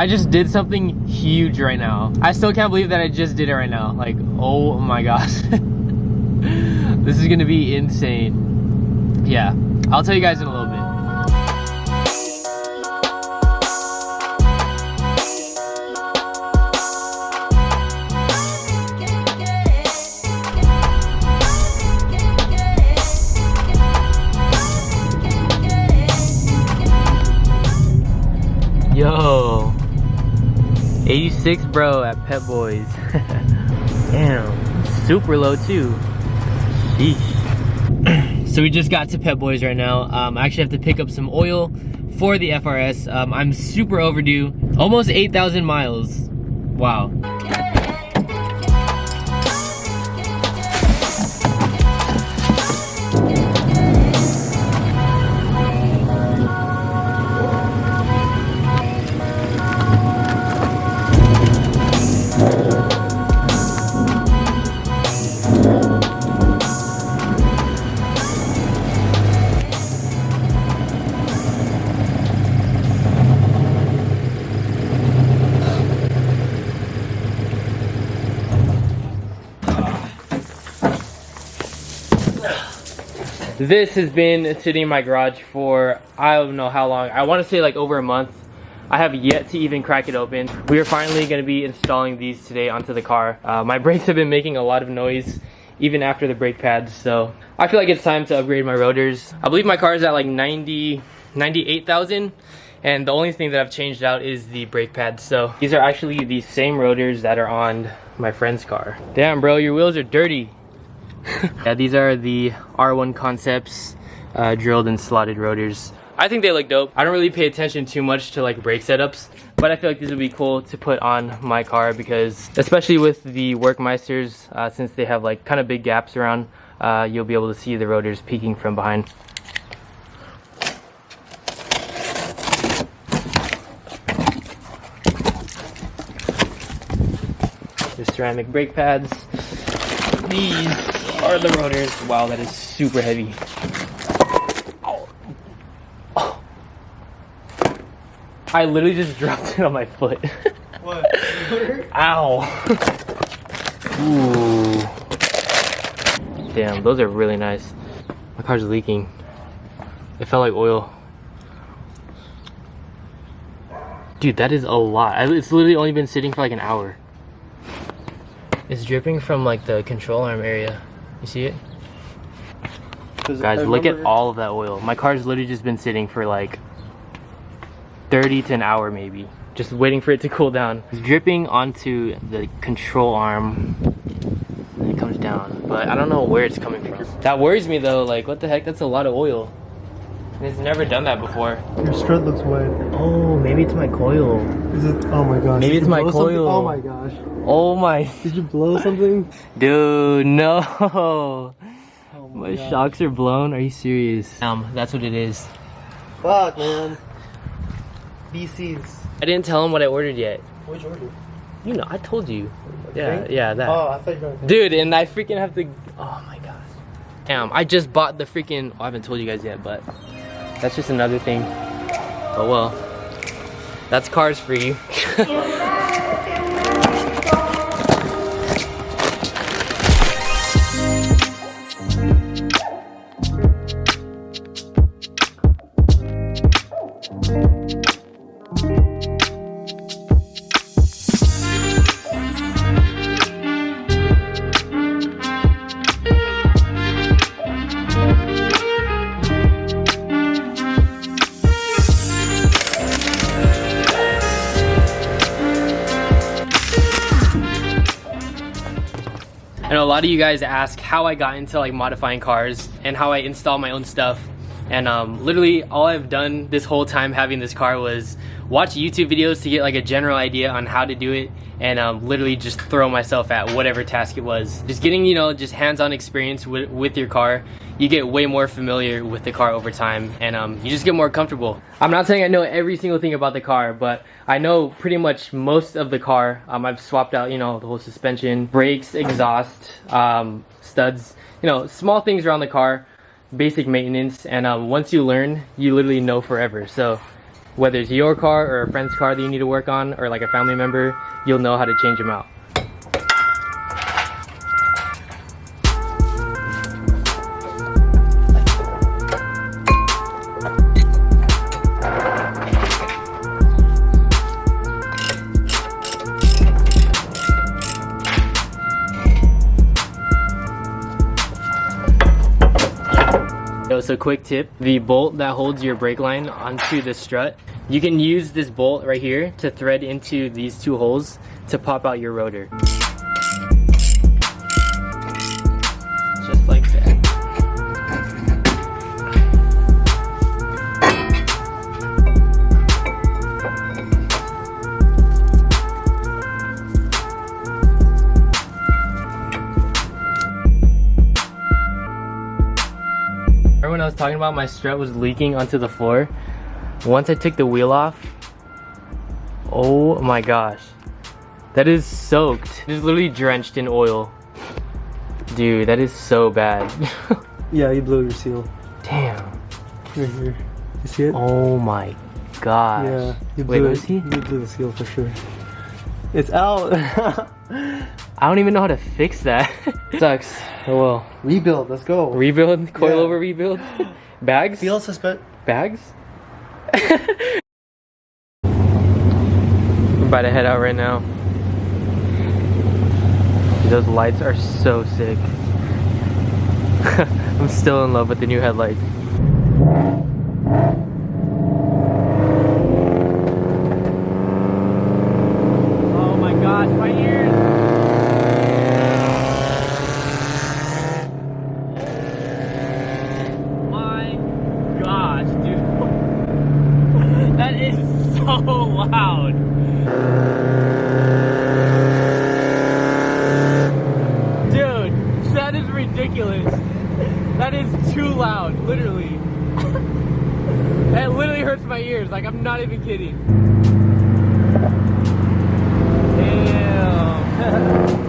I just did something huge right now. I still can't believe that I just did it right now. Like, oh my gosh. This is gonna be insane. Yeah, I'll tell you guys in a little bit. Yo, 86 bro at Pep Boys. Damn, super low too. Sheesh. So we just got to Pep Boys right now. I actually have to pick up some oil for the FRS. I'm super overdue. Almost 8,000 miles. Wow. This has been sitting in my garage for I don't know how long. I want to say like over a month. I have yet to even crack it open. We are finally going to be installing these today onto the car. My brakes have been making a lot of noise even after the brake pads, so I feel like it's time to upgrade my rotors. I believe my car is at like 98,000, and the only thing that I've changed out is the brake pads. So these are actually the same rotors that are on my friend's car. Damn bro, your wheels are dirty. Yeah, these are the R1 Concepts drilled and slotted rotors. I think they look dope. I don't really pay attention too much to like brake setups, but I feel like this would be cool to put on my car because especially with the Workmeisters, since they have like kind of big gaps around, you'll be able to see the rotors peeking from behind. The ceramic brake pads. These are the rotors. Wow, that is super heavy. Oh. Oh. I literally just dropped it on my foot. What? Ow. Ooh. Damn, those are really nice. My car's leaking. It felt like oil. Dude, that is a lot. It's literally only been sitting for like an hour. It's dripping from like the control arm area. You see it? Guys, look at all of that oil. My car's literally just been sitting for like 30 to an hour maybe. Just waiting for it to cool down. It's dripping onto the control arm. And it comes down. But I don't know where it's coming from. That worries me though. Like, what the heck? That's a lot of oil. And it's never done that before. Your strut looks wet. Oh, maybe it's my coil. Is it? Oh my gosh. Maybe it's my coil. Oh my gosh. Oh my. Did you blow something? Dude, no. Oh my shocks are blown. Are you serious? That's what it is. Fuck, man. BCs. I didn't tell him what I ordered yet. What'd you order? You know, I told you. Yeah, yeah, that. Oh, I thought you were going to. Dude, and I freaking have to. Oh my gosh. Damn, I just bought the freaking. Oh, I haven't told you guys yet, but that's just another thing. Oh well. That's cars for you. I know a lot of you guys ask how I got into like modifying cars and how I install my own stuff, and literally all I've done this whole time having this car was watch YouTube videos to get like a general idea on how to do it, and literally just throw myself at whatever task it was. Just getting, you know, just hands-on experience with your car. You get way more familiar with the car over time, and you just get more comfortable. I'm not saying I know every single thing about the car, but I know pretty much most of the car. I've swapped out, you know, the whole suspension, brakes, exhaust, studs, you know, small things around the car, basic maintenance, and once you learn, you literally know forever. So whether it's your car or a friend's car that you need to work on, or like a family member, you'll know how to change them out. So quick tip, the bolt that holds your brake line onto the strut, you can use this bolt right here to thread into these two holes to pop out your rotor. Just like that. Remember when I was talking about my strut was leaking onto the floor? Once I took the wheel off, oh my gosh, that is soaked. It's literally drenched in oil. Dude, that is so bad. Yeah, you blew your seal. Damn. Right here. You see it? Oh my gosh. Yeah. You Wait, blew let me see. You blew the seal for sure. It's out. I don't even know how to fix that. Sucks. Oh well. Rebuild. Let's go. Rebuild? Coilover Yeah. rebuild? Bags? Seal suspend. Bags? I'm about to head out right now. Those lights are so sick. I'm still in love with the new headlights. Oh my gosh, my ears! My gosh, dude. That is so loud. Dude, that is ridiculous. That is too loud, literally. That literally hurts my ears, like I'm not even kidding. Damn.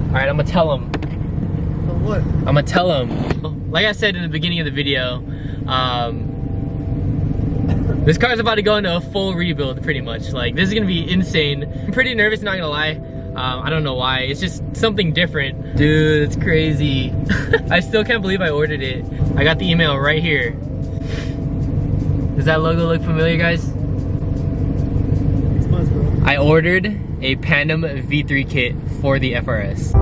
Alright, I'm gonna tell him. What? I'm gonna tell him. Like I said in the beginning of the video, this car's about to go into a full rebuild pretty much. Like, this is gonna be insane. I'm pretty nervous, not gonna lie. I don't know why. It's just something different. Dude, it's crazy. I still can't believe I ordered it. I got the email right here. Does that logo look familiar, guys? It's bro. I ordered a Pandem V3 kit for the FRS.